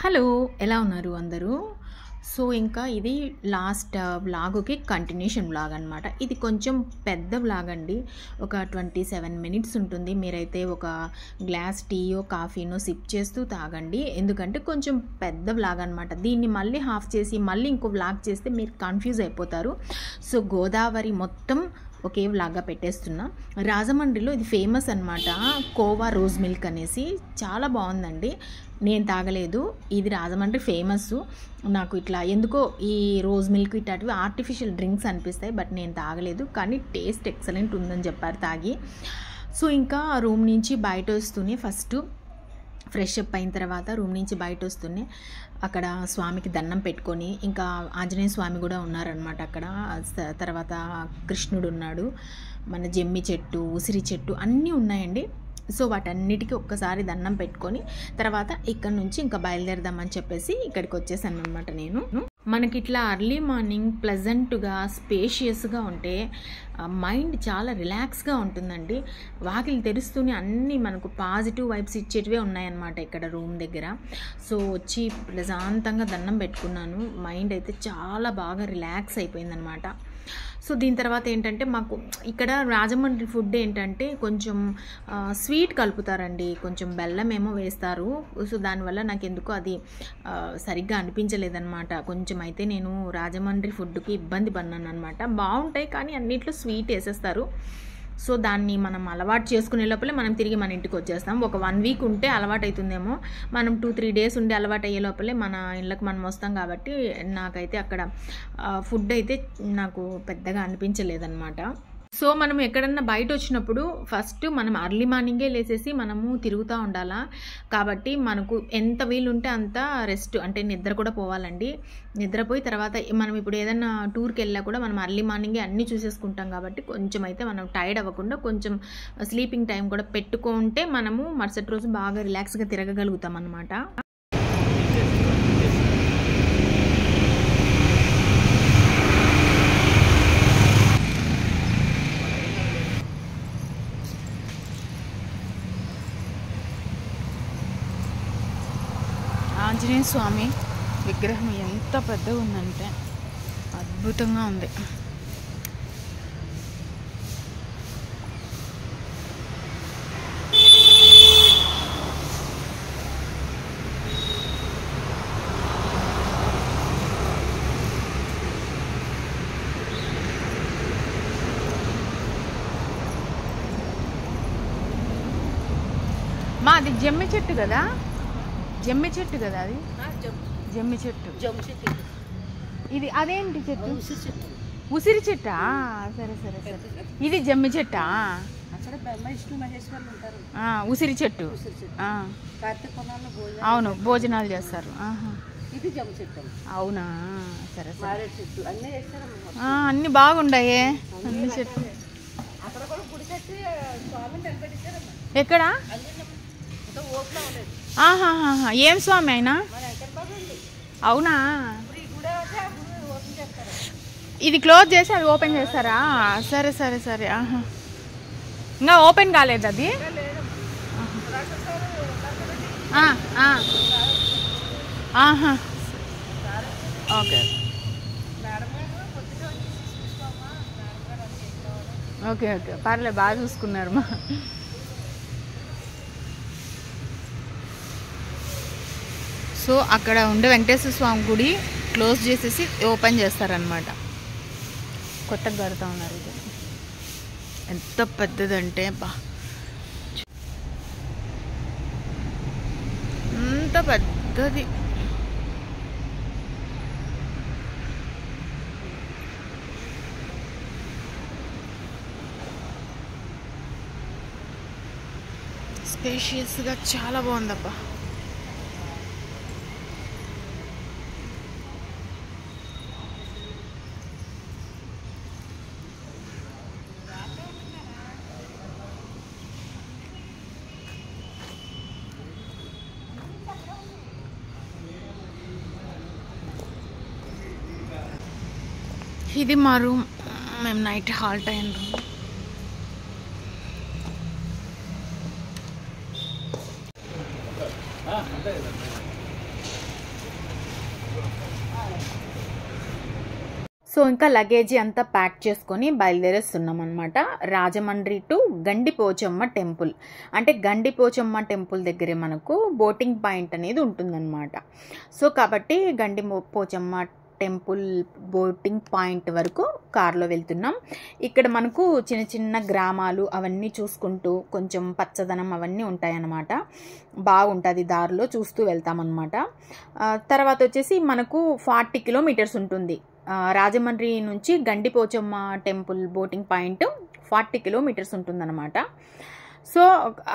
Hello, ఎలా ఉన్నారు అందరూ? సో ఇంకా ఇది లాస్ట్ వ్లాగ్‌కి కంటిన్యూషన్ వ్లాగ్ అనమాట. ఇది కొంచెం పెద్ద వ్లాగ్ అండి. ఒక 27 మినిట్స్ ఉంటుంది. మీరైతే ఒక గ్లాస్ టీయో, కాఫీనో సిప్ చేస్తూ తాగండి. ఎందుకంటే కొంచెం పెద్ద వ్లాగ్ అనమాట. దీన్ని మళ్ళీ హాఫ్ చేసి మళ్ళీ ఇంకో వ్లాగ్ చేస్తే మీరు కన్ఫ్యూజ్ అయిపోతారు. సో గోదావరి మొత్తం ఒకే వ్లాగ్గా పెట్టేస్తున్నా. రాజమండ్రిలో ఇది ఫేమస్ అనమాట, కోవా రోజ్ మిల్క్ అనేసి. చాలా బాగుందండి. నేను తాగలేదు, ఇది రాజమండ్రి ఫేమస్. నాకు ఇట్లా ఎందుకో ఈ రోజ్ మిల్క్ ఇట్లాంటివి ఆర్టిఫిషియల్ డ్రింక్స్ అనిపిస్తాయి, బట్ నేను తాగలేదు. కానీ టేస్ట్ ఎక్సలెంట్ ఉందని చెప్పారు తాగి. సో ఇంకా రూమ్ నుంచి బయట వస్తూనే ఫస్ట్ ఫ్రెష్ అప్ అయిన తర్వాత రూమ్ నుంచి బయట వస్తూనే అక్కడ స్వామికి దండం పెట్టుకొని, ఇంకా ఆంజనేయ స్వామి కూడా ఉన్నారనమాట అక్కడ. తర్వాత కృష్ణుడు ఉన్నాడు, మన జమ్మి చెట్టు, ఉసిరి చెట్టు అన్నీ ఉన్నాయండి. సో వాటన్నిటికీ ఒక్కసారి దండం పెట్టుకొని తర్వాత ఇక్కడ నుంచి ఇంకా బయలుదేరదామని చెప్పేసి ఇక్కడికి వచ్చేసాను అనమాట నేను. మనకి ఇట్లా ఎర్లీ మార్నింగ్ ప్లెజెంట్గా స్పేషియస్గా ఉంటే మైండ్ చాలా రిలాక్స్గా ఉంటుందండి. వాకిలి తెరుస్తూనే అన్నీ మనకు పాజిటివ్ వైబ్స్ ఇచ్చేటివే ఉన్నాయన్నమాట ఇక్కడ రూమ్ దగ్గర. సో వచ్చి ప్రశాంతంగా దండం పెట్టుకున్నాను. మైండ్ అయితే చాలా బాగా రిలాక్స్ అయిపోయిందనమాట. సో దీని తర్వాత ఏంటంటే మాకు ఇక్కడ రాజమండ్రి ఫుడ్ ఏంటంటే కొంచెం స్వీట్ కలుపుతారండి, కొంచెం బెల్లం ఏమో వేస్తారు. సో దానివల్ల నాకు ఎందుకో అది సరిగ్గా అనిపించలేదన్నమాట. కొంచెం అయితే నేను రాజమండ్రి ఫుడ్కి ఇబ్బంది పడినాను అనమాట. బాగుంటాయి కానీ అన్నిట్లో స్వీట్ వేసేస్తారు. సో దాన్ని మనం అలవాటు చేసుకునే లోపలే మనం తిరిగి మన ఇంటికి వచ్చేస్తాం. ఒక 1 వీక్ ఉంటే అలవాటు అవుతుందేమో, మనం 2-3 డేస్ ఉండి అలవాటు అయ్యే లోపలే మన ఇళ్ళకి మనం వస్తాం. కాబట్టి నాకైతే అక్కడ ఫుడ్ అయితే నాకు పెద్దగా అనిపించలేదన్నమాట. సో మనం ఎక్కడన్నా బయట వచ్చినప్పుడు ఫస్ట్ మనం అర్లీ మార్నింగే లేసేసి మనము తిరుగుతూ ఉండాలా. కాబట్టి మనకు ఎంత వీలుంటే అంత రెస్ట్, అంటే నిద్ర కూడా పోవాలండి. నిద్రపోయి తర్వాత మనం ఇప్పుడు ఏదైనా టూర్కి వెళ్ళా కూడా మనం అర్లీ మార్నింగే అన్నీ చూసేసుకుంటాం. కాబట్టి కొంచెం అయితే మనం టైర్డ్ అవ్వకుండా కొంచెం స్లీపింగ్ టైం కూడా పెట్టుకుంటే మనము మరుసటి రోజు బాగా రిలాక్స్గా తిరగగలుగుతాం అన్నమాట. ఆంజనేయ స్వామి విగ్రహం ఎంత పెద్దగా ఉందంటే అద్భుతంగా ఉంది. మా అది జమ్మి చెట్టు కదా, జమ్మి చెట్టు కదా అది, జమ్మి చెట్టు. ఇది అదేంటి చెట్టు? ఉసిరి చెట్టా? సరే సరే సరే, ఇది జమ్మి చెట్టా? ఉసిరి చెట్టు. అవును, భోజనాలు చేస్తారు. అవునా, సరే సరే. అన్నీ బాగుండాయే అన్ని చెట్లు. ఎక్కడ? ఆహాహా, ఏం స్వామి అయినా? అవునా, ఇది క్లోజ్ చేసి అది ఓపెన్ చేస్తారా? సరే సరే సరే. ఆహా, ఇంకా ఓపెన్ కాలేదు అది. ఆహా, ఓకే ఓకే ఓకే, పర్లేదు, బాగా చూసుకున్నారు మా. సో అక్కడ ఉండే వెంకటేశ్వర స్వామి గుడి క్లోజ్ చేసేసి ఓపెన్ చేస్తారనమాట. కొత్తగా కడుతూ ఉన్నారు. ఇది ఎంత పెద్దదంటే బా, ఎంత పెద్దది. స్పేషియస్గా చాలా బాగుందబ్బా. ఇది మా రూమ్, మేము నైట్ హాల్ట్ అయిన రూమ్. సో ఇంకా లగేజీ అంతా ప్యాక్ చేసుకొని బయలుదేరేస్తున్నాం అనమాట. Rajahmundry to Gandipochamma temple. అంటే గండిపోచమ్మ టెంపుల్ దగ్గరే మనకు బోటింగ్ పాయింట్ అనేది ఉంటుందన్నమాట. సో కాబట్టి పోచమ్మ టెంపుల్ బోటింగ్ పాయింట్ వరకు కార్లో వెళ్తున్నాం. ఇక్కడ మనకు చిన్న చిన్న గ్రామాలు అవన్నీ చూసుకుంటూ కొంచెం పచ్చదనం అవన్నీ ఉంటాయన్నమాట. బాగుంటుంది, దారిలో చూస్తూ వెళ్తామన్నమాట. తర్వాత వచ్చేసి మనకు 40 కిలోమీటర్స్ ఉంటుంది. రాజమండ్రి నుంచి Gandipochamma temple boating point 40 kilometres ఉంటుందన్నమాట. సో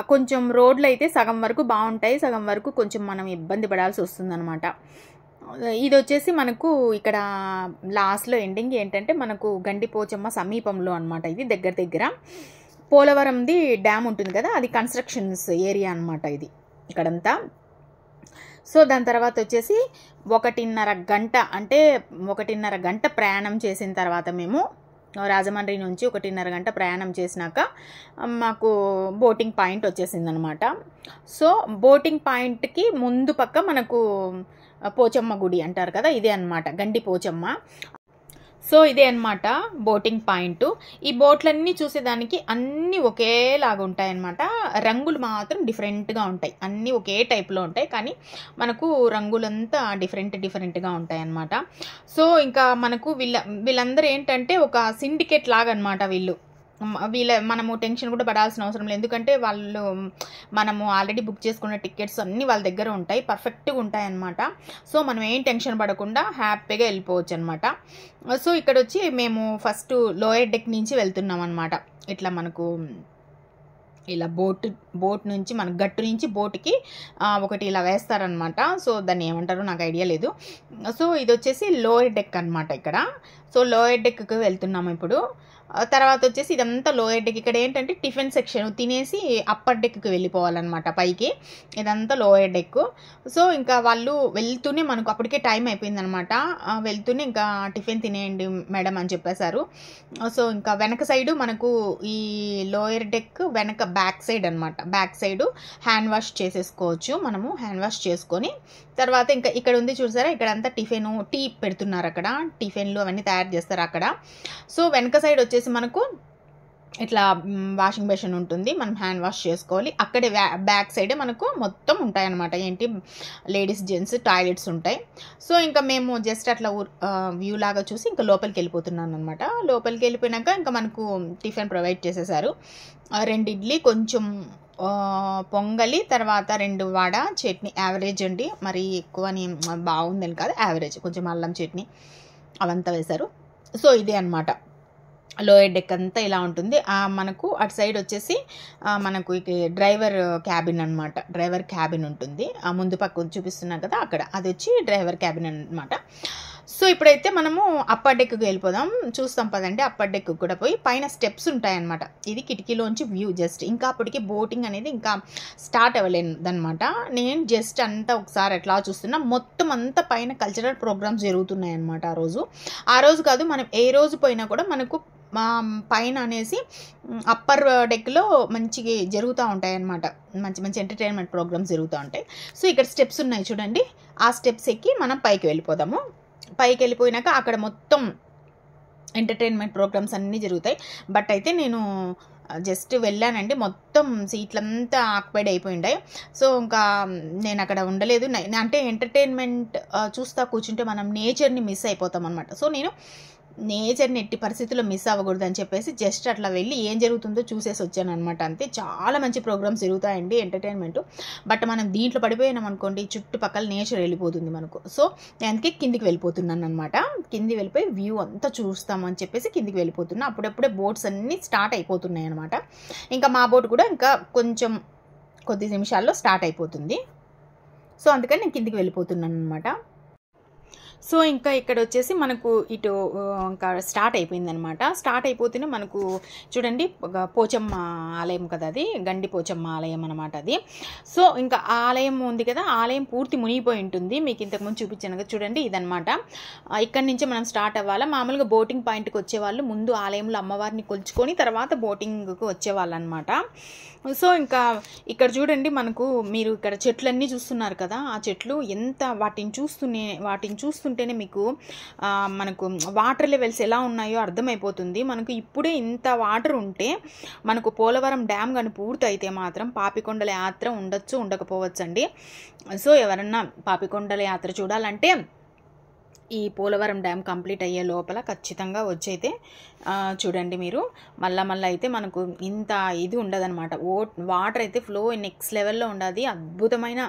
కొంచెం రోడ్లు అయితే సగం వరకు బాగుంటాయి, సగం వరకు కొంచెం మనం ఇబ్బంది పడాల్సి వస్తుందన్నమాట. ఇది వచ్చేసి మనకు ఇక్కడ లాస్ట్లో ఎండింగ్ ఏంటంటే మనకు గండిపోచమ్మ సమీపంలో అనమాట. ఇది దగ్గర పోలవరంది డ్యామ్ ఉంటుంది కదా, అది కన్స్ట్రక్షన్స్ ఏరియా అనమాట ఇది ఇక్కడంతా. సో దాని తర్వాత వచ్చేసి 1.5 గంట ప్రయాణం చేసిన తర్వాత మేము రాజమండ్రి నుంచి 1.5 గంట ప్రయాణం చేసినాక మాకు బోటింగ్ పాయింట్ వచ్చేసిందనమాట. సో బోటింగ్ పాయింట్కి ముందు పక్క మనకు పోచమ్మ గుడి అంటారు కదా, ఇదే అనమాట గండిపోచమ్మ. సో ఇదే అనమాట బోటింగ్ పాయింట్. ఈ బోట్లన్నీ చూసేదానికి అన్నీ ఒకేలాగా ఉంటాయన్నమాట. రంగులు మాత్రం డిఫరెంట్గా ఉంటాయి, అన్నీ ఒకే టైప్లో ఉంటాయి, కానీ మనకు రంగులంతా డిఫరెంట్గా ఉంటాయి అన్నమాట. సో ఇంకా మనకు వీళ్ళందరూ ఏంటంటే ఒక సిండికేట్ లాగా అనమాట. మనము టెన్షన్ కూడా పడాల్సిన అవసరం లేదు, ఎందుకంటే మనము ఆల్రెడీ బుక్ చేసుకున్న టికెట్స్ అన్నీ వాళ్ళ దగ్గర ఉంటాయి, పర్ఫెక్ట్గా ఉంటాయి అన్నమాట. సో మనం ఏం టెన్షన్ పడకుండా హ్యాపీగా వెళ్ళిపోవచ్చు అనమాట. సో ఇక్కడ వచ్చి మేము ఫస్ట్ లోయర్ డెక్ నుంచి వెళ్తున్నాం అనమాట. ఇట్లా మనకు ఇలా బోట్ నుంచి మన గట్టు నుంచి బోట్కి ఒకటి ఇలా వేస్తారనమాట. సో దాన్ని ఏమంటారో నాకు ఐడియా లేదు. సో ఇది వచ్చేసి లోయర్ డెక్ అనమాట ఇక్కడ. సో లోయర్ డెక్కి వెళ్తున్నాము ఇప్పుడు. తర్వాత వచ్చేసి ఇదంతా లోయర్ డెక్. ఇక్కడ ఏంటంటే టిఫిన్ సెక్షన్, తినేసి అప్పర్ డెక్కి వెళ్ళిపోవాలన్నమాట పైకి. ఇదంతా లోయర్ డెక్. సో ఇంకా వాళ్ళు వెళ్తూనే మనకు అప్పటికే టైం అయిపోయిందనమాట. వెళ్తూనే ఇంకా టిఫిన్ తినేయండి మేడం అని చెప్పేశారు. సో ఇంకా వెనక సైడు మనకు ఈ లోయర్ డెక్ వెనక బ్యాక్ సైడ్ అనమాట. బ్యాక్ సైడు హ్యాండ్ వాష్ చేసేసుకోవచ్చు మనము. హ్యాండ్ వాష్ చేసుకొని తర్వాత ఇంకా ఇక్కడ ఉంది చూసారా, ఇక్కడ అంతా టీ పెడుతున్నారు. అక్కడ టిఫిన్లు అవన్నీ తయారు చేస్తారు అక్కడ. సో వెనక సైడ్ వచ్చేసి మనకు ఇట్లా వాషింగ్ బేసిన్ ఉంటుంది, మనం హ్యాండ్ వాష్ చేసుకోవాలి. అక్కడే బ్యాక్ సైడే మనకు మొత్తం ఉంటాయన్నమాట. ఏంటి లేడీస్ జెంట్స్ టాయిలెట్స్ ఉంటాయి. సో ఇంకా మేము జస్ట్ అట్లా వ్యూ లాగా చూసి ఇంకా లోపలికి వెళ్ళిపోతున్నాను అనమాట. లోపలికి వెళ్ళిపోయినాక ఇంకా మనకు టిఫిన్ ప్రొవైడ్ చేసేసారు. 2 ఇడ్లీ, కొంచెం పొంగలి, తర్వాత 2 వడ, చట్నీ. యావరేజ్ అండి, మరి ఎక్కువని బాగుందని కాదు, యావరేజ్. కొంచెం అల్లం చట్నీ అవంతా వేశారు. సో ఇదే అనమాట లోయర్ డెక్ అంతా ఇలా ఉంటుంది. మనకు అటు సైడ్ వచ్చేసి మనకు డ్రైవర్ క్యాబిన్ అనమాట. డ్రైవర్ క్యాబిన్ ఉంటుంది. ముందు పక్క చూపిస్తున్నాం కదా అక్కడ, అది వచ్చి డ్రైవర్ క్యాబిన్ అనమాట. సో ఇప్పుడైతే మనము అప్పర్ డెక్కి వెళ్ళిపోదాం, చూస్తాం పదండి. అప్పర్ డెక్ కూడా పోయి పైన స్టెప్స్ ఉంటాయన్నమాట. ఇది కిటికీలోంచి వ్యూ జస్ట్. ఇంకా అప్పటికి బోటింగ్ అనేది ఇంకా స్టార్ట్ అవ్వలేదన్నమాట. నేను జస్ట్ అంతా ఒకసారి ఎట్లా చూస్తున్నా. మొత్తం అంతా పైన కల్చరల్ ప్రోగ్రామ్స్ జరుగుతున్నాయి అన్నమాట ఆ రోజు కాదు, మనం ఏ రోజు పోయినా కూడా మనకు పైన అనేసి అప్పర్ డెక్లో మంచిగా జరుగుతూ ఉంటాయి అన్నమాట. మంచి ఎంటర్టైన్మెంట్ ప్రోగ్రామ్స్ జరుగుతూ ఉంటాయి. సో ఇక్కడ స్టెప్స్ ఉన్నాయి చూడండి, ఆ స్టెప్స్ ఎక్కి మనం పైకి వెళ్ళిపోదాము. పైకి వెళ్ళిపోయినాక అక్కడ మొత్తం ఎంటర్టైన్మెంట్ ప్రోగ్రామ్స్ అన్నీ జరుగుతాయి. బట్ అయితే నేను జస్ట్ వెళ్ళానండి, మొత్తం సీట్లంతా ఆక్యుపైడ్ అయిపోయిండాయి. సో ఇంకా నేను అక్కడ ఉండలేదు. అంటే ఎంటర్టైన్మెంట్ చూస్తూ కూర్చుంటే మనం నేచర్ని మిస్ అయిపోతాం అనమాట. సో నేను నేచర్ని ఎట్టి పరిస్థితుల్లో మిస్ అవ్వకూడదు అని చెప్పేసి జస్ట్ అట్లా వెళ్ళి ఏం జరుగుతుందో చూసేసి వచ్చాను అనమాట. అంతే. చాలా మంచి ప్రోగ్రామ్స్ జరుగుతాయండి ఎంటర్టైన్మెంట్. బట్ మనం దీంట్లో పడిపోయినాం అనుకోండి, చుట్టుపక్కల నేచర్ వెళ్ళిపోతుంది మనకు. సో అందుకే కిందికి వెళ్ళిపోతున్నాను అనమాట. కిందికి వెళ్ళిపోయి వ్యూ అంతా చూస్తామని చెప్పేసి కిందికి వెళ్ళిపోతున్నా. అప్పుడప్పుడే బోట్స్ అన్నీ స్టార్ట్ అయిపోతున్నాయి అనమాట. ఇంకా మా బోట్ కూడా ఇంకా కొద్ది నిమిషాల్లో స్టార్ట్ అయిపోతుంది. సో అందుకని నేను కిందికి వెళ్ళిపోతున్నాను అనమాట. సో ఇంకా ఇక్కడ వచ్చేసి మనకు ఇటు ఇంకా స్టార్ట్ అయిపోయిందనమాట. స్టార్ట్ అయిపోతేనే మనకు చూడండి పోచమ్మ ఆలయం కదా, అది గండి పోచమ్మ ఆలయం అనమాట అది. సో ఇంకా ఆలయం ఉంది కదా, ఆలయం పూర్తి మునిగిపోయి ఉంటుంది. మీకు ఇంతకుముందు చూపించాను కదా చూడండి, ఇదనమాట. ఇక్కడి నుంచి మనం స్టార్ట్ అవ్వాలి. మామూలుగా బోటింగ్ పాయింట్కి వచ్చేవాళ్ళు ముందు ఆలయంలో అమ్మవారిని కొలుచుకొని తర్వాత బోటింగ్కి వచ్చేవాళ్ళు అనమాట. సో ఇంకా ఇక్కడ చూడండి, మనకు మీరు ఇక్కడ చెట్లన్నీ చూస్తున్నారు కదా, ఆ చెట్లు ఎంత వాటిని చూస్తూనే చూస్తుంటేనే మీకు మనకు వాటర్ లెవెల్స్ ఎలా ఉన్నాయో అర్థమైపోతుంది. మనకు ఇప్పుడే ఇంత వాటర్ ఉంటే మనకు పోలవరం డ్యామ్ కానీ పూర్తయితే మాత్రం పాపికొండల యాత్ర ఉండొచ్చు, ఉండకపోవచ్చు అండి. సో ఎవరన్నా పాపికొండల యాత్ర చూడాలంటే ఈ పోలవరం డ్యామ్ కంప్లీట్ అయ్యే లోపల ఖచ్చితంగా వచ్చైతే చూడండి మీరు. మళ్ళీ అయితే మనకు ఇంత ఇది ఉండదన్నమాట. వాటర్ అయితే ఫ్లో నెక్స్ట్ లెవెల్లో ఉండదు. అద్భుతమైన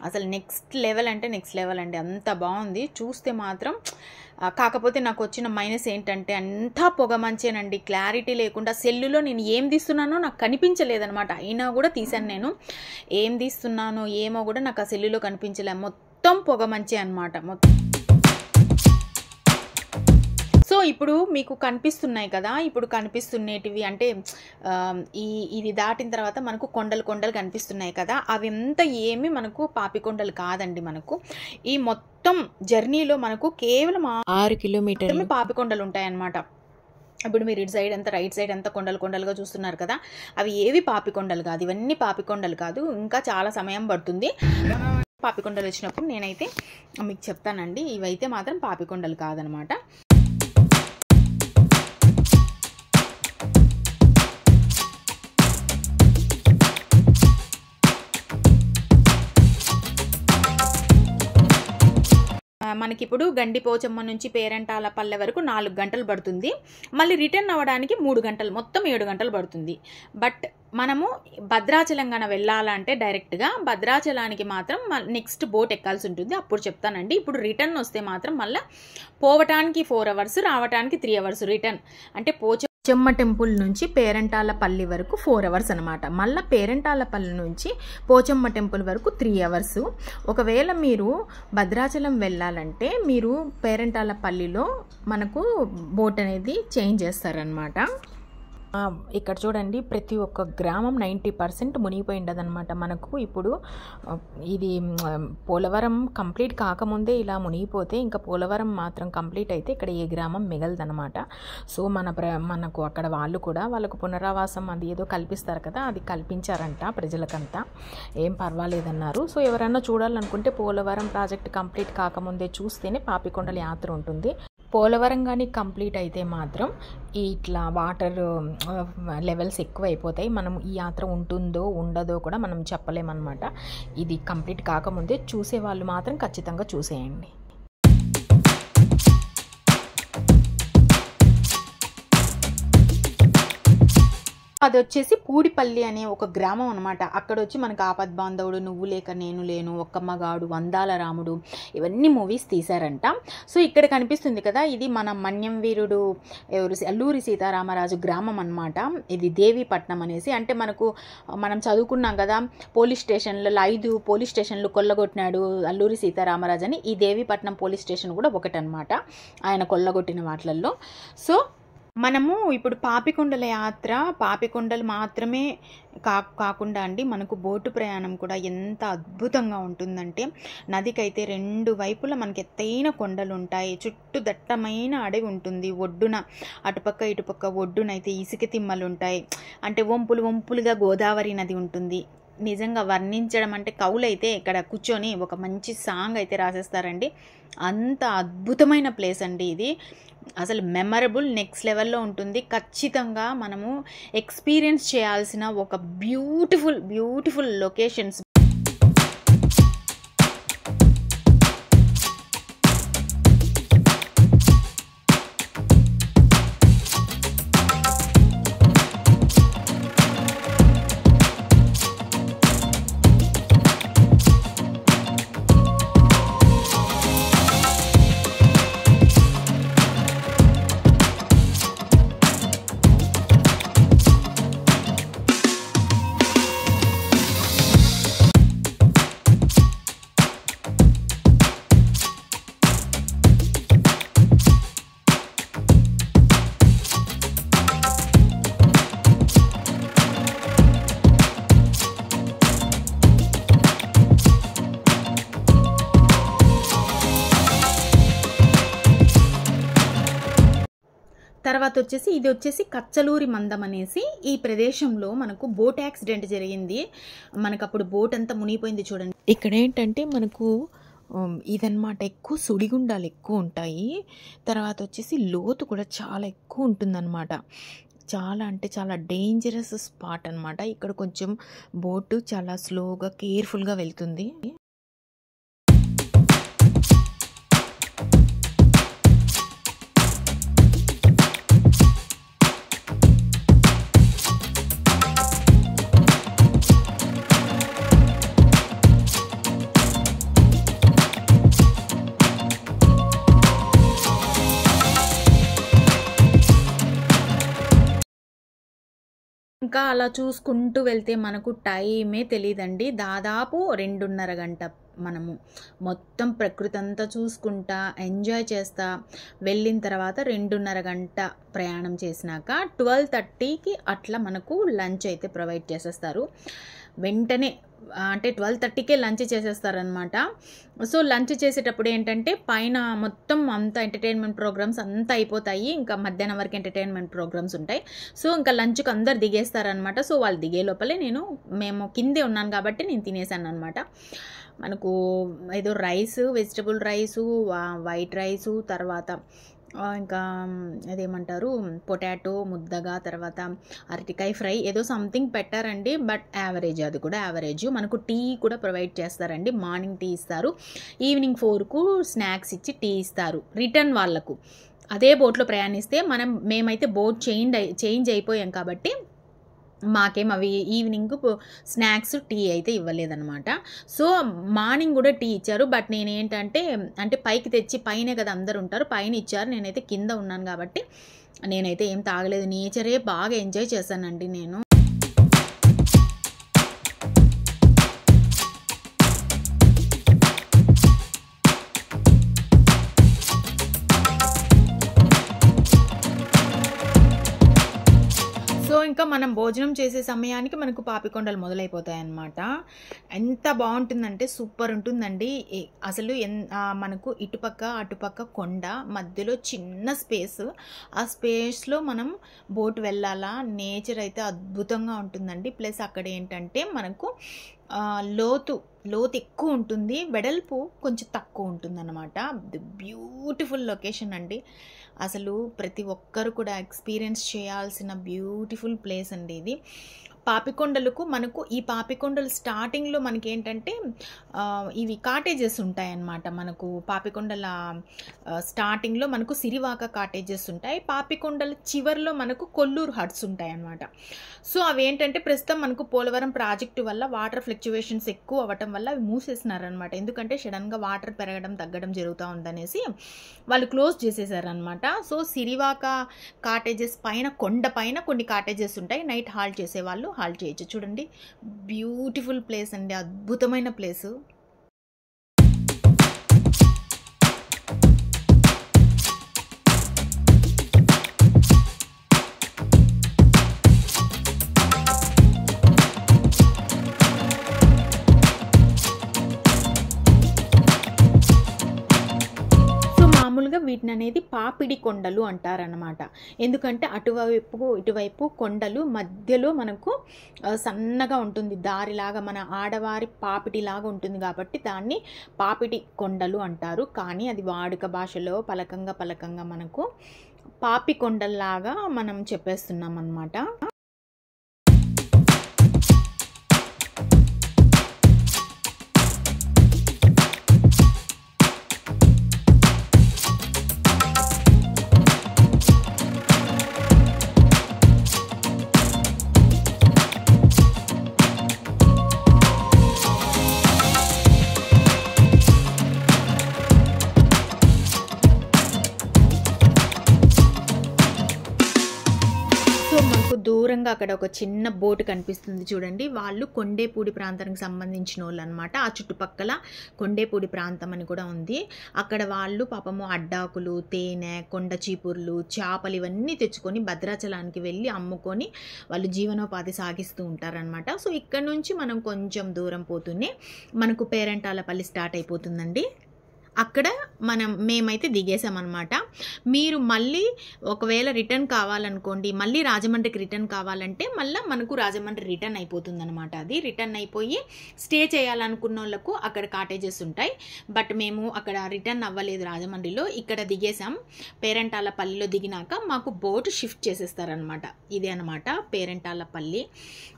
అసలు నెక్స్ట్ లెవెల్ అంటే నెక్స్ట్ లెవెల్ అండి. అంత బాగుంది చూస్తే మాత్రం. కాకపోతే నాకు వచ్చిన మైనస్ ఏంటంటే అంతా పొగ మంచేనండి. క్లారిటీ లేకుండా సెల్లులో నేను ఏం తీస్తున్నానో నాకు కనిపించలేదనమాట. అయినా కూడా తీశాను నేను. ఏం తీస్తున్నానో ఏమో కూడా నాకు ఆ సెల్లులో కనిపించలేదు. మొత్తం పొగ మంచే అనమాట మొత్తం. సో ఇప్పుడు మీకు కనిపిస్తున్నాయి కదా, ఇప్పుడు కనిపిస్తున్నటివి అంటే ఇది దాటిన తర్వాత మనకు కొండలు కనిపిస్తున్నాయి కదా, అవి ఎంత ఏమి మనకు పాపికొండలు కాదండి. మనకు ఈ మొత్తం జర్నీలో మనకు కేవలం 6 కిలోమీటర్లు పాపికొండలు ఉంటాయన్నమాట. ఇప్పుడు మీరు ఇటు సైడ్ అంతా రైట్ సైడ్ అంతా కొండలుగా చూస్తున్నారు కదా, అవి ఏవి పాపికొండలు కాదు. ఇవన్నీ పాపికొండలు కాదు. ఇంకా చాలా సమయం పడుతుంది. పాపికొండలు వచ్చినప్పుడు నేనైతే మీకు చెప్తానండి. ఇవైతే మాత్రం పాపికొండలు కాదనమాట. మనకిప్పుడు గండిపోచమ్మ నుంచి పేరంటాలపల్లె వరకు 4 గంటలు పడుతుంది. మళ్ళీ రిటర్న్ అవ్వడానికి 3 గంటలు, మొత్తం 7 గంటలు పడుతుంది. బట్ మనము భద్రాచలం కన్నా వెళ్ళాలంటే డైరెక్ట్గా భద్రాచలానికి మాత్రం నెక్స్ట్ బోట్ ఎక్కాల్సి ఉంటుంది. అప్పుడు చెప్తానండి. ఇప్పుడు రిటర్న్ వస్తే మాత్రం మళ్ళీ పోవటానికి 4 అవర్స్, రావటానికి 3 అవర్స్ రిటర్న్. అంటే పోచమ్మ టెంపుల్ నుంచి పేరంటాలపల్లి వరకు 4 అవర్స్ అనమాట. మళ్ళీ పేరంటాలపల్లి నుంచి పోచమ్మ టెంపుల్ వరకు 3 అవర్స్. ఒకవేళ మీరు భద్రాచలం వెళ్ళాలంటే మీరు పేరంటాలపల్లిలో మనకు బోట్ అనేది చేంజ్ చేస్తారనమాట. ఇక్కడ చూడండి, ప్రతి ఒక్క గ్రామం 90% మునిగిపోయిండదనమాట. మనకు ఇప్పుడు ఇది పోలవరం కంప్లీట్ కాకముందే ఇలా మునిగిపోతే ఇంకా పోలవరం మాత్రం కంప్లీట్ అయితే ఇక్కడ ఏ గ్రామం మిగలదనమాట. సో మనకు అక్కడ వాళ్ళు కూడా వాళ్ళకు పునరావాసం అది ఏదో కల్పిస్తారు కదా, అది కల్పించారంట ప్రజలకంతా. ఏం పర్వాలేదన్నారు. సో ఎవరైనా చూడాలనుకుంటే పోలవరం ప్రాజెక్ట్ కంప్లీట్ కాకముందే చూస్తేనే పాపికొండల యాత్ర ఉంటుంది. పోలవరం కానీ కంప్లీట్ అయితే మాత్రం ఇట్లా వాటర్ లెవెల్స్ ఎక్కువ అయిపోతాయి. మనం ఈ యాత్ర ఉంటుందో ఉండదో కూడా మనం చెప్పలేమన్నమాట. ఇది కంప్లీట్ కాకముందే చూసే వాళ్ళు మాత్రం ఖచ్చితంగా చూసేయండి. అది వచ్చేసి పూడిపల్లి అనే ఒక గ్రామం అనమాట. అక్కడ వచ్చి మనకు ఆపద్బాంధవుడు, నువ్వు లేక నేను లేను, ఒక్కమ్మగాడు, వందాల రాముడు, ఇవన్నీ మూవీస్ తీశారంట. సో ఇక్కడ కనిపిస్తుంది కదా, ఇది మన మన్యం వీరుడు అల్లూరి సీతారామరాజు గ్రామం అనమాట. ఇది దేవీపట్నం అనేసి. అంటే మనం చదువుకున్నాం కదా, పోలీస్ స్టేషన్లో 5 పోలీస్ స్టేషన్లు కొల్లగొట్టినాడు అల్లూరి సీతారామరాజు అని. ఈ దేవీపట్నం పోలీస్ స్టేషన్ కూడా ఒకటనమాట ఆయన కొల్లగొట్టిన వాటిల్లో. సో మనము ఇప్పుడు పాపికొండల యాత్ర, పాపికొండలు మాత్రమే కాకుండా అండి మనకు బోటు ప్రయాణం కూడా ఎంత అద్భుతంగా ఉంటుందంటే, నదికైతే 2 వైపులా మనకి ఎత్తైన కొండలు ఉంటాయి, చుట్టూ దట్టమైన అడవి ఉంటుంది. ఒడ్డున అటుపక్క ఇటుపక్క ఒడ్డునైతే ఇసుక తిమ్మలు ఉంటాయి. అంటే వంపులుగా గోదావరి నది ఉంటుంది. నిజంగా వర్ణించడం అంటే కవులైతే ఇక్కడ కూర్చొని ఒక మంచి సాంగ్ అయితే రాసేస్తారండి. అంత అద్భుతమైన ప్లేస్ అండి ఇది. అసలు మెమరబుల్, నెక్స్ట్ లెవెల్లో ఉంటుంది. ఖచ్చితంగా మనము ఎక్స్పీరియన్స్ చేయాల్సిన ఒక బ్యూటిఫుల్ లొకేషన్స్. తర్వాత వచ్చేసి ఇది వచ్చేసి కచ్చలూరి మందం అనేసి. ఈ ప్రదేశంలో మనకు బోట్ యాక్సిడెంట్ జరిగింది. మనకు అప్పుడు బోట్ అంతా మునిగిపోయింది చూడండి. ఇక్కడ ఏంటంటే మనకు ఇదనమాట. ఎక్కువ సుడిగుండాలు ఎక్కువ ఉంటాయి. తర్వాత వచ్చేసి లోతు కూడా చాలా ఎక్కువ ఉంటుందన్నమాట. చాలా అంటే చాలా డేంజరస్ స్పాట్ అనమాట. ఇక్కడ కొంచెం బోటు చాలా స్లోగా కేర్ఫుల్గా వెళ్తుంది. ఇంకా అలా చూసుకుంటూ వెళ్తే మనకు టైమే తెలీదండి. దాదాపు 2:30 గంట మనము మొత్తం ప్రకృతి అంతా చూసుకుంటా ఎంజాయ్ చేస్తా వెళ్ళిన తర్వాత 2:30 గంట ప్రయాణం చేసినాక 12:30కి అట్లా మనకు లంచ్ అయితే ప్రొవైడ్ చేసేస్తారు. వెంటనే అంటే 12:30కే లంచ్ చేసేస్తారనమాట. సో లంచ్ చేసేటప్పుడు ఏంటంటే పైన మొత్తం అంతా ఎంటర్టైన్మెంట్ ప్రోగ్రామ్స్ అంతా అయిపోతాయి. ఇంకా మధ్యాహ్నం వరకు ఎంటర్టైన్మెంట్ ప్రోగ్రామ్స్ ఉంటాయి. సో ఇంకా లంచ్కి అందరు దిగేస్తారనమాట. సో వాళ్ళు దిగే లోపలే మేము కిందే ఉన్నాను కాబట్టి నేను తినేసాను అనమాట. మనకు ఏదో rice, vegetable rice, white rice, తర్వాత ఇంకా అదేమంటారు పొటాటో ముద్దగా, తర్వాత అరటికాయ ఫ్రై ఏదో సంథింగ్ పెట్టారండి. బట్ యావరేజ్, అది కూడా యావరేజ్. మనకు టీ కూడా ప్రొవైడ్ చేస్తారండి. మార్నింగ్ టీ ఇస్తారు, ఈవినింగ్ 4కు స్నాక్స్ ఇచ్చి టీ ఇస్తారు రిటర్న్ వాళ్ళకు. అదే బోట్లో ప్రయాణిస్తే మేమైతే బోట్ చేంజ్ అయిపోయాం కాబట్టి మాకేం అవి ఈవినింగ్ స్నాక్స్ టీ అయితే ఇవ్వలేదన్నమాట. సో మార్నింగ్ కూడా టీ ఇచ్చారు. బట్ నేనేంటంటే అంటే పైకి తెచ్చి పైనే కదా అందరు ఉంటారు, పైన ఇచ్చారు. నేనైతే కింద ఉన్నాను కాబట్టి నేనైతే ఏం తాగలేదు. నేచరే బాగా ఎంజాయ్ చేశానండి నేను. సో ఇంకా మనం భోజనం చేసే సమయానికి మనకు పాపికొండలు మొదలైపోతాయి అన్నమాట. ఎంత బాగుంటుందంటే సూపర్ ఉంటుందండి. అసలు మనకు ఇటుపక్క అటుపక్క కొండ, మధ్యలో చిన్న స్పేస్. ఆ స్పేస్లో మనం బోట్ వెళ్ళాలా. నేచర్ అయితే అద్భుతంగా ఉంటుందండి. ప్లస్ అక్కడ ఏంటంటే మనకు లోతు ఎక్కువ ఉంటుంది, వెడల్పు కొంచెం తక్కువ ఉంటుంది అన్నమాట. బ్యూటిఫుల్ లొకేషన్ అండి. అసలు ప్రతి ఒక్కరు కూడా ఎక్స్పీరియన్స్ చేయాల్సిన బ్యూటిఫుల్ ప్లేస్ అండి ఇది. పాపికొండలకు మనకు ఈ పాపికొండలు స్టార్టింగ్లో మనకి ఏంటంటే ఇవి కాటేజెస్ ఉంటాయన్నమాట. మనకు పాపికొండల స్టార్టింగ్లో మనకు సిరివాక కాటేజెస్ ఉంటాయి. పాపికొండల చివరిలో మనకు కొల్లూరు హట్స్ ఉంటాయన్నమాట. సో అవి ఏంటంటే ప్రస్తుతం మనకు పోలవరం ప్రాజెక్టు వల్ల వాటర్ ఫ్లక్చువేషన్స్ ఎక్కువ అవ్వటం వల్ల అవి మూసేస్తున్నారనమాట. ఎందుకంటే సడన్గా వాటర్ పెరగడం తగ్గడం జరుగుతూ ఉందనేసి వాళ్ళు క్లోజ్ చేసేసారనమాట. సో సిరివాక కాటేజెస్ పైన కొండ పైన కొన్ని కాటేజెస్ ఉంటాయి. నైట్ హాల్ట్ చేసేవాళ్ళు హాల్ట్ చేయొచ్చు. చూడండి, బ్యూటిఫుల్ ప్లేస్ అండి, అద్భుతమైన ప్లేసు. మామూలుగా వీటిని అనేది పాపిడి కొండలు అంటారనమాట. ఎందుకంటే ఇటువైపు కొండలు, మధ్యలో మనకు సన్నగా ఉంటుంది దారిలాగా, మన ఆడవారి పాపిడిలాగా ఉంటుంది కాబట్టి దాన్ని పాపిడి కొండలు అంటారు. కానీ అది వాడుక భాషలో పలకంగా మనకు పాపి కొండల్లాగా మనం చెప్పేస్తున్నాం అన్నమాట. దూరంగా అక్కడ ఒక చిన్న బోట్ కనిపిస్తుంది చూడండి. వాళ్ళు కొండేపూడి ప్రాంతానికి సంబంధించిన వాళ్ళు అనమాట. ఆ చుట్టుపక్కల కొండేపూడి ప్రాంతం అని కూడా ఉంది. అక్కడ వాళ్ళు పాపము అడ్డాకులు, తేనె, కొండ చీపుర్లు, చేపలు ఇవన్నీ తెచ్చుకొని భద్రాచలానికి వెళ్ళి అమ్ముకొని వాళ్ళు జీవనోపాధి సాగిస్తూ ఉంటారనమాట. సో ఇక్కడ నుంచి మనం కొంచెం దూరం పోతూనే మనకు పేరంటాలపల్లి స్టార్ట్ అయిపోతుందండి. అక్కడ మేమైతే దిగేసామన్నమాట. మీరు మళ్ళీ ఒకవేళ రిటర్న్ కావాలనుకోండి, మళ్ళీ రాజమండ్రికి రిటర్న్ కావాలంటే మళ్ళీ మనకు రాజమండ్రి రిటర్న్ అయిపోతుందన్నమాట. అది రిటర్న్ అయిపోయి స్టే చేయాలనుకున్న వాళ్ళకు అక్కడ కాటేజెస్ ఉంటాయి. బట్ మేము అక్కడ రిటర్న్ అవ్వలేదు రాజమండ్రిలో, ఇక్కడ దిగేసాం. పేరంటాలపల్లిలో దిగినాక మాకు బోట్ షిఫ్ట్ చేసేస్తారనమాట. ఇదే అనమాట పేరంటాలపల్లి.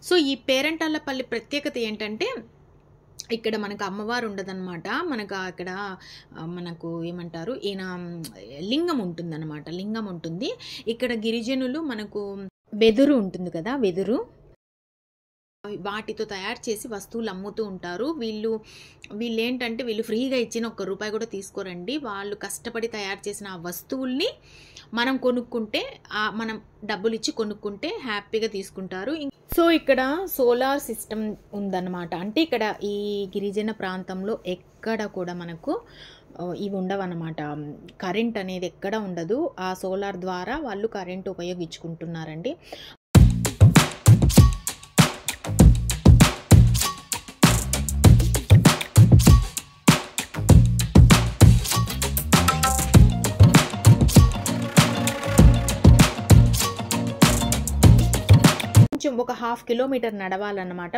సో ఈ పేరంటాలపల్లి ప్రత్యేకత ఏంటంటే ఇక్కడ మనకు అమ్మవారు ఉండదన్నమాట. మనకు అక్కడ మనకు ఏమంటారు, ఈయన లింగం ఉంటుందన్నమాట. లింగం ఉంటుంది ఇక్కడ. గిరిజనులు మనకు వెదురు ఉంటుంది కదా, వెదురు వాటితో తయారు చేసి వస్తువులు అమ్ముతూ ఉంటారు. వీళ్ళు ఏంటంటే వీళ్ళు ఫ్రీగా ఇచ్చిన ₹1 కూడా తీసుకోరండి. వాళ్ళు కష్టపడి తయారు చేసిన ఆ వస్తువుల్ని మనం కొనుక్కుంటే, మనం డబ్బులు ఇచ్చి కొనుక్కుంటే హ్యాపీగా తీసుకుంటారు. సో ఇక్కడ సోలార్ సిస్టమ్ ఉందన్నమాట. అంటే ఇక్కడ ఈ గిరిజన ప్రాంతంలో ఎక్కడ కూడా మనకు ఇవి ఉండవన్నమాట. కరెంట్ అనేది ఎక్కడ ఉండదు. ఆ సోలార్ ద్వారా వాళ్ళు కరెంట్ ఉపయోగించుకుంటున్నారండి. కొంచెం ఒక 1/2 కిలోమీటర్ నడవాలన్నమాట.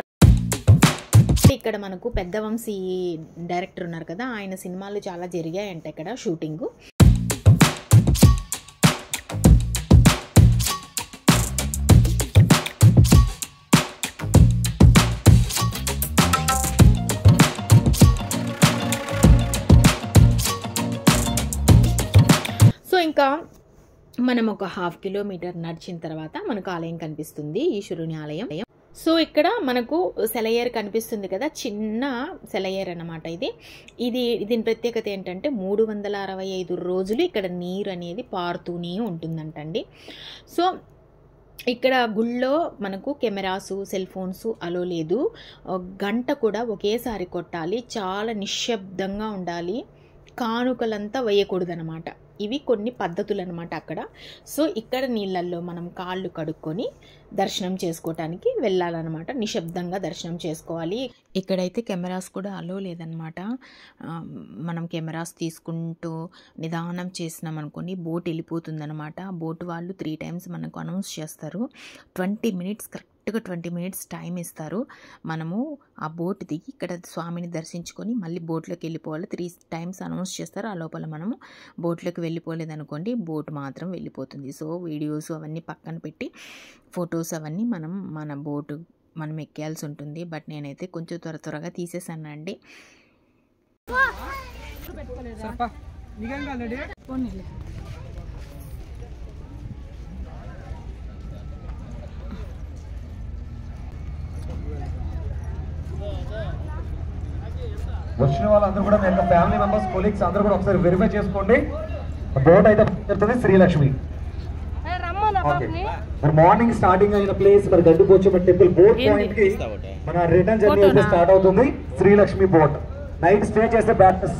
ఇక్కడ మనకు పెద్దవంశీ డైరెక్టర్ ఉన్నారు కదా, ఆయన సినిమాలు చాలా జరిగాయంట ఇక్కడ షూటింగ్. సో ఇంకా మనం ఒక 1/2 కిలోమీటర్ నడిచిన తర్వాత మనకు ఆలయం కనిపిస్తుంది, ఈశ్వరుని ఆలయం. సో ఇక్కడ మనకు సెలయేరు కనిపిస్తుంది కదా, చిన్న సెలయేరు అన్నమాట దీని ప్రత్యేకత ఏంటంటే 365 రోజులు ఇక్కడ నీరు అనేది పారుతూనే ఉంటుందంటండి. సో ఇక్కడ గుళ్ళో మనకు కెమెరాసు, సెల్ ఫోన్స్ అలో లేదు. గంట కూడా ఒకేసారి కొట్టాలి, చాలా నిశ్శబ్దంగా ఉండాలి, కానుకలంతా వేయకూడదనమాట. ఇవి కొన్ని పద్ధతులు అనమాట అక్కడ. సో ఇక్కడ నీళ్ళల్లో మనం కాళ్ళు కడుక్కొని దర్శనం చేసుకోవటానికి వెళ్ళాలన్నమాట. నిశ్శబ్దంగా దర్శనం చేసుకోవాలి. ఇక్కడైతే కెమెరాస్ కూడా అలో లేదనమాట. మనం కెమెరాస్ తీసుకుంటూ నిదానం చేసినాం అనుకోని బోట్ వెళ్ళిపోతుందనమాట. బోట్ వాళ్ళు 3 times మనకు అనౌన్స్ చేస్తారు. 20 minutes కరెక్ట్గా 20 minutes టైం ఇస్తారు. మనము ఆ బోట్ దిగి ఇక్కడ స్వామిని దర్శించుకొని మళ్ళీ బోట్లోకి వెళ్ళిపోవాలి. 3 times అనౌన్స్ చేస్తారు. ఆ లోపల మనము బోట్లోకి వెళ్ళిపోలేదనుకోండి, బోట్ మాత్రం వెళ్ళిపోతుంది. సో వీడియోస్ అవన్నీ పక్కన పెట్టి ఫొటోస్ అవన్నీ మన బోటు మనం ఎక్కేయాల్సి ఉంటుంది. బట్ నేనైతే కొంచెం త్వరగా తీసేసానండి. వచ్చిన వాళ్ళందరూ కూడా మీ యొక్క ఫ్యామిలీ మెంబర్స్, కొలీగ్స్ అందరూ కూడా ఒకసారి వెరిఫై చేసుకోండి. బోట్ అయితే చెప్తుంది శ్రీలక్ష్మి. మరి మార్నింగ్ స్టార్టింగ్ అయిన ప్లేస్ మరి గడ్డిపోచమ్మ టెంపుల్ బోట్ పాయింట్ కి మన రిటర్న్ జర్నీ అయితే స్టార్ట్ అవుతుంది. శ్రీలక్ష్మి బోట్ నైట్ స్టే చేస్తే బ్యాటర్స్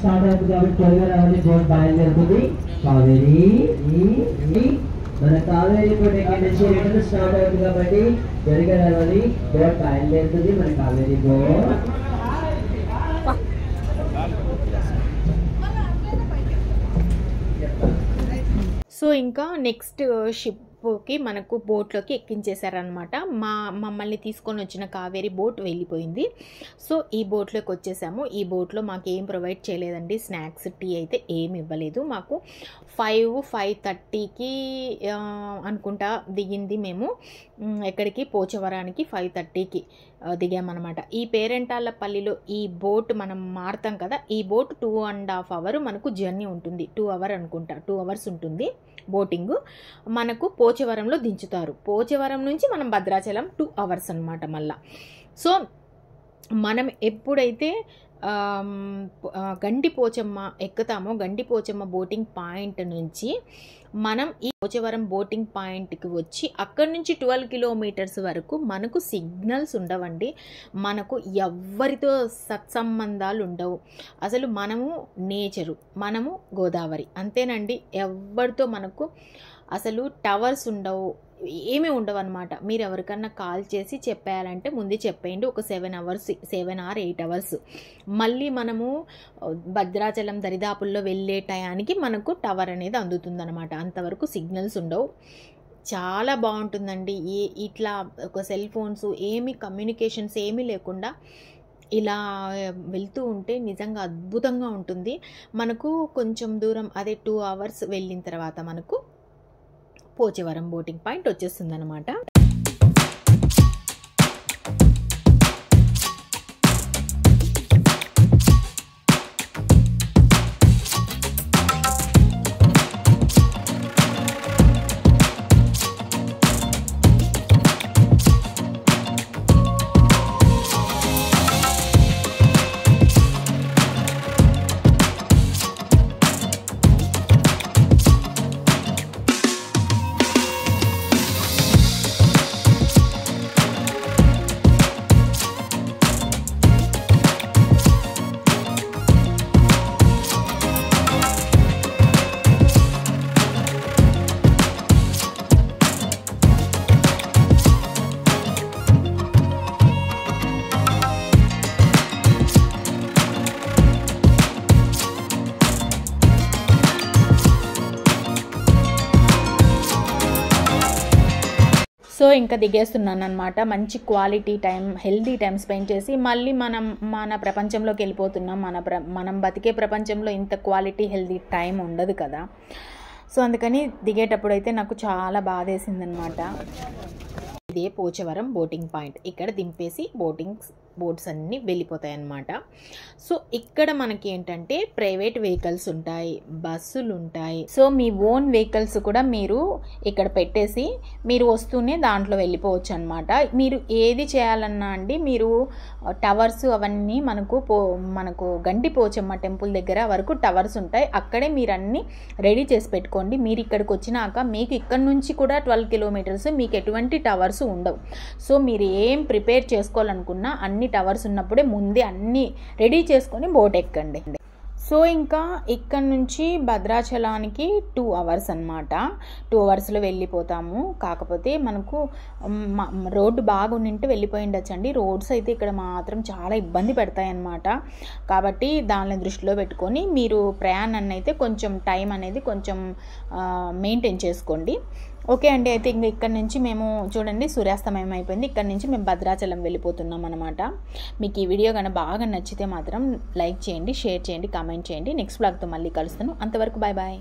స్టార్ట్ అవుతుంది కాబట్టి త్వరగా రావాలి. బోట్ బయలుదేరుతుంది. మన కావేరీ బోట్ ఎక్కడి నుంచి రిటర్న్ స్టార్ట్ అవుతుంది కాబట్టి త్వరగా రావాలి. బోట్ బయలుదేరుతుంది మన కావేరీ బోట్. సో ఇంకా నెక్స్ట్ షిప్కి మనకు బోట్లోకి ఎక్కించేశారనమాట. మమ్మల్ని తీసుకొని వచ్చిన కావేరీ బోట్ వెళ్ళిపోయింది. సో ఈ బోట్లోకి వచ్చేసాము. ఈ బోట్లో మాకు ఏం ప్రొవైడ్ చేయలేదండి. స్నాక్స్, టీ అయితే ఏమి ఇవ్వలేదు. మాకు 5:30కి అనుకుంటా దిగింది. మేము ఎక్కడికి పోచవరానికి 5:30కి దిగామన్నమాట. ఈ పేరంటాలపల్లిలో ఈ బోట్ మనం మారుతాం కదా, ఈ బోట్ 2.5 hours మనకు జర్నీ ఉంటుంది. 2 hours అనుకుంటా, 2 hours ఉంటుంది బోటింగ్. మనకు పోచవరంలో దించుతారు. పోచవరం నుంచి మనం భద్రాచలం 2 hours అనమాట మళ్ళా. సో మనం ఎప్పుడైతే గండిపోచమ్మ ఎక్కుతామో, గండిపోచమ్మ బోటింగ్ పాయింట్ నుంచి మనం ఈ పోచవరం బోటింగ్ పాయింట్కి వచ్చి అక్కడి నుంచి 12 kilometers వరకు మనకు సిగ్నల్స్ ఉండవండి. మనకు ఎవ్వరితో సత్సంబంధాలు ఉండవు. అసలు మనము నేచరు, మనము గోదావరి, అంతేనండి. ఎవరితో మనకు అసలు టవర్స్ ఉండవు, ఏమీ ఉండవు అనమాట. మీరు ఎవరికన్నా కాల్ చేసి చెప్పారంటే ముందే చెప్పేయండి, ఒక 7 or 8 అవర్స్. మళ్ళీ మనము భద్రాచలం దరిదాపుల్లో వెళ్ళే టయానికి మనకు టవర్ అనేది అందుతుందన్నమాట. అంతవరకు సిగ్నల్స్ ఉండవు. చాలా బాగుంటుందండి. ఇట్లా ఒక సెల్ ఫోన్స్ ఏమీ కమ్యూనికేషన్స్ ఏమీ లేకుండా ఇలా వెళ్తూ ఉంటే నిజంగా అద్భుతంగా ఉంటుంది. మనకు కొంచెం దూరం, అదే 2 hours వెళ్ళిన తర్వాత మనకు పోచవరం బోటింగ్ పాయింట్ వచ్చేస్తుంది అనమాట. సో ఇంకా దిగేస్తున్నాను అనమాట. మంచి quality time, healthy time spend చేసి మళ్ళీ మన ప్రపంచంలోకి వెళ్ళిపోతున్నాం. మనం బతికే ప్రపంచంలో ఇంత క్వాలిటీ హెల్దీ టైం ఉండదు కదా. సో అందుకని దిగేటప్పుడు అయితే నాకు చాలా బాధేసిందనమాట. ఇదే పోచవరం బోటింగ్ పాయింట్. ఇక్కడ దింపేసి బోట్స్ అన్నీ వెళ్ళిపోతాయి అన్నమాట. సో ఇక్కడ మనకి ఏంటంటే ప్రైవేట్ వెహికల్స్ ఉంటాయి, బస్సులు ఉంటాయి. సో మీ ఓన్ వెహికల్స్ కూడా మీరు ఇక్కడ పెట్టేసి మీరు వస్తూనే దాంట్లో వెళ్ళిపోవచ్చు అనమాట. మీరు ఏది చేయాలన్నా అండి, మీరు టవర్స్ అవన్నీ మనకు గండి పోచమ్మ టెంపుల్ దగ్గర వరకు టవర్స్ ఉంటాయి. అక్కడే మీరు అన్నీ రెడీ చేసి పెట్టుకోండి. మీరు ఇక్కడికి వచ్చినాక మీకు ఇక్కడ నుంచి కూడా 12 kilometers మీకు ఎటువంటి టవర్స్ ఉండవు. సో మీరు ఏం ప్రిపేర్ చేసుకోవాలనుకున్నా అన్ని టవర్స్ ఉన్నప్పుడే ముందే అన్నీ రెడీ చేసుకొని బోట్ ఎక్కండి. సో ఇంకా ఇక్కడ నుంచి భద్రాచలానికి 2 hours అన్నమాట. 2 hours వెళ్ళిపోతాము. కాకపోతే మనకు రోడ్డు బాగుండింటే వెళ్ళిపోయి ఉండొచ్చండి. రోడ్స్ అయితే ఇక్కడ మాత్రం చాలా ఇబ్బంది పెడతాయి అన్నమాట. కాబట్టి దానిని దృష్టిలో పెట్టుకొని మీరు ప్రయాణాన్ని అయితే కొంచెం టైం అనేది కొంచెం మెయింటైన్ చేసుకోండి. ఓకే అండి. అయితే ఇంకా ఇక్కడ నుంచి మేము చూడండి సూర్యాస్తమయం అయిపోయింది. ఇక్కడ నుంచి మేము భద్రాచలం వెళ్ళిపోతున్నాం అనమాట. మీకు ఈ వీడియో కనుక బాగా నచ్చితే మాత్రం లైక్ చేయండి, షేర్ చేయండి, కామెంట్ చేయండి. నెక్స్ట్ వ్లాగ్తో మళ్ళీ కలుస్తాను. అంతవరకు బాయ్ బాయ్.